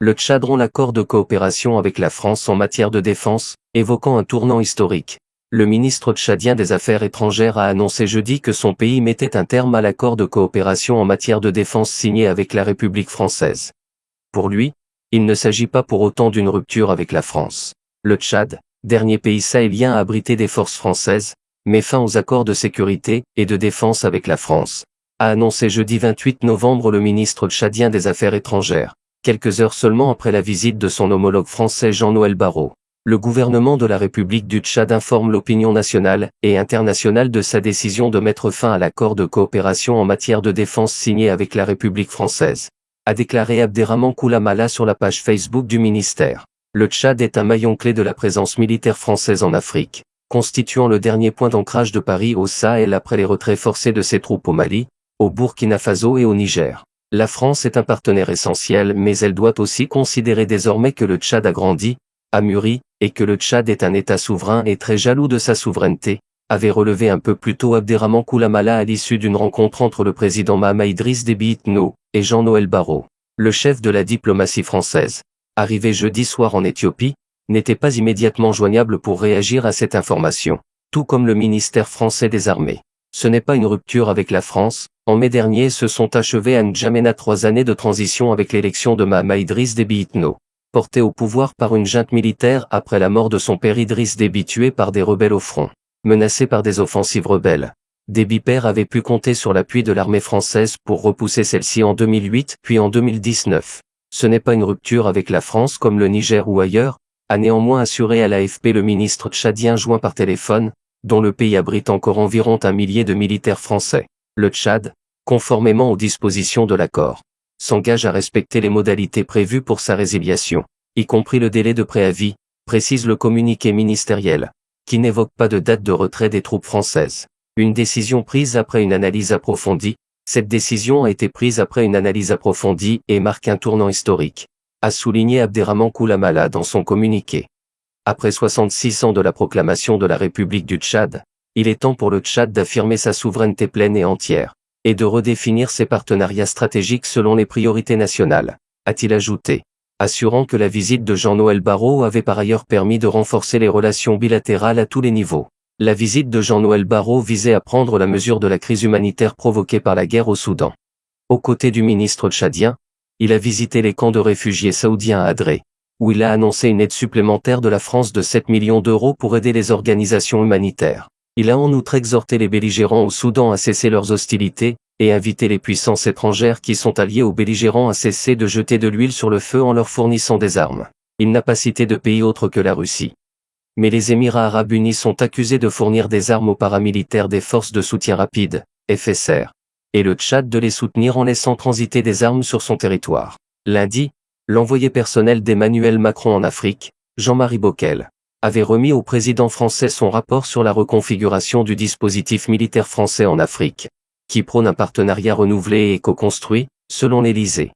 Le Tchad rompt l'accord de coopération avec la France en matière de défense, évoquant un tournant historique. Le ministre tchadien des Affaires étrangères a annoncé jeudi que son pays mettait un terme à l'accord de coopération en matière de défense signé avec la République française. Pour lui, il ne s'agit pas pour autant d'une rupture avec la France. Le Tchad, dernier pays sahélien à abriter des forces françaises, met fin aux accords de sécurité et de défense avec la France, a annoncé jeudi 28 novembre le ministre tchadien des Affaires étrangères, quelques heures seulement après la visite de son homologue français Jean-Noël Barrot. Le gouvernement de la République du Tchad informe l'opinion nationale et internationale de sa décision de mettre fin à l'accord de coopération en matière de défense signé avec la République française, a déclaré Abderrahmane Koulamala sur la page Facebook du ministère. Le Tchad est un maillon clé de la présence militaire française en Afrique, constituant le dernier point d'ancrage de Paris au Sahel après les retraits forcés de ses troupes au Mali, au Burkina Faso et au Niger. La France est un partenaire essentiel, mais elle doit aussi considérer désormais que le Tchad a grandi, a mûri, et que le Tchad est un État souverain et très jaloux de sa souveraineté, avait relevé un peu plus tôt Abderrahmane Koulamala à l'issue d'une rencontre entre le président Mahamat Idriss Déby Itno et Jean-Noël Barrot. Le chef de la diplomatie française, arrivé jeudi soir en Éthiopie, n'était pas immédiatement joignable pour réagir à cette information, tout comme le ministère français des Armées. Ce n'est pas une rupture avec la France. En mai dernier se sont achevées à N'Djamena 3 années de transition avec l'élection de Mahamat Idriss Déby Itno, porté au pouvoir par une junte militaire après la mort de son père Idriss Déby tué par des rebelles au front. Menacé par des offensives rebelles, Déby père avait pu compter sur l'appui de l'armée française pour repousser celle-ci en 2008 puis en 2019. Ce n'est pas une rupture avec la France comme le Niger ou ailleurs, a néanmoins assuré à l'AFP le ministre tchadien joint par téléphone, dont le pays abrite encore environ 1 millier de militaires français. Le Tchad, conformément aux dispositions de l'accord, s'engage à respecter les modalités prévues pour sa résiliation, y compris le délai de préavis, précise le communiqué ministériel, qui n'évoque pas de date de retrait des troupes françaises. Une décision prise après une analyse approfondie. Cette décision a été prise après une analyse approfondie et marque un tournant historique, a souligné Abderrahmane Koulamala dans son communiqué. Après 66 ans de la proclamation de la République du Tchad, il est temps pour le Tchad d'affirmer sa souveraineté pleine et entière, et de redéfinir ses partenariats stratégiques selon les priorités nationales, a-t-il ajouté, assurant que la visite de Jean-Noël Barrot avait par ailleurs permis de renforcer les relations bilatérales à tous les niveaux. La visite de Jean-Noël Barrot visait à prendre la mesure de la crise humanitaire provoquée par la guerre au Soudan. Aux côtés du ministre tchadien, il a visité les camps de réfugiés saoudiens à Adré, où il a annoncé une aide supplémentaire de la France de 7 millions d'euros pour aider les organisations humanitaires. Il a en outre exhorté les belligérants au Soudan à cesser leurs hostilités, et invité les puissances étrangères qui sont alliées aux belligérants à cesser de jeter de l'huile sur le feu en leur fournissant des armes. Il n'a pas cité de pays autres que la Russie. Mais les Émirats arabes unis sont accusés de fournir des armes aux paramilitaires des forces de soutien rapide, FSR, et le Tchad de les soutenir en laissant transiter des armes sur son territoire. Lundi, l'envoyé personnel d'Emmanuel Macron en Afrique, Jean-Marie Bockel, avait remis au président français son rapport sur la reconfiguration du dispositif militaire français en Afrique, qui prône un partenariat renouvelé et co-construit, selon l'Élysée.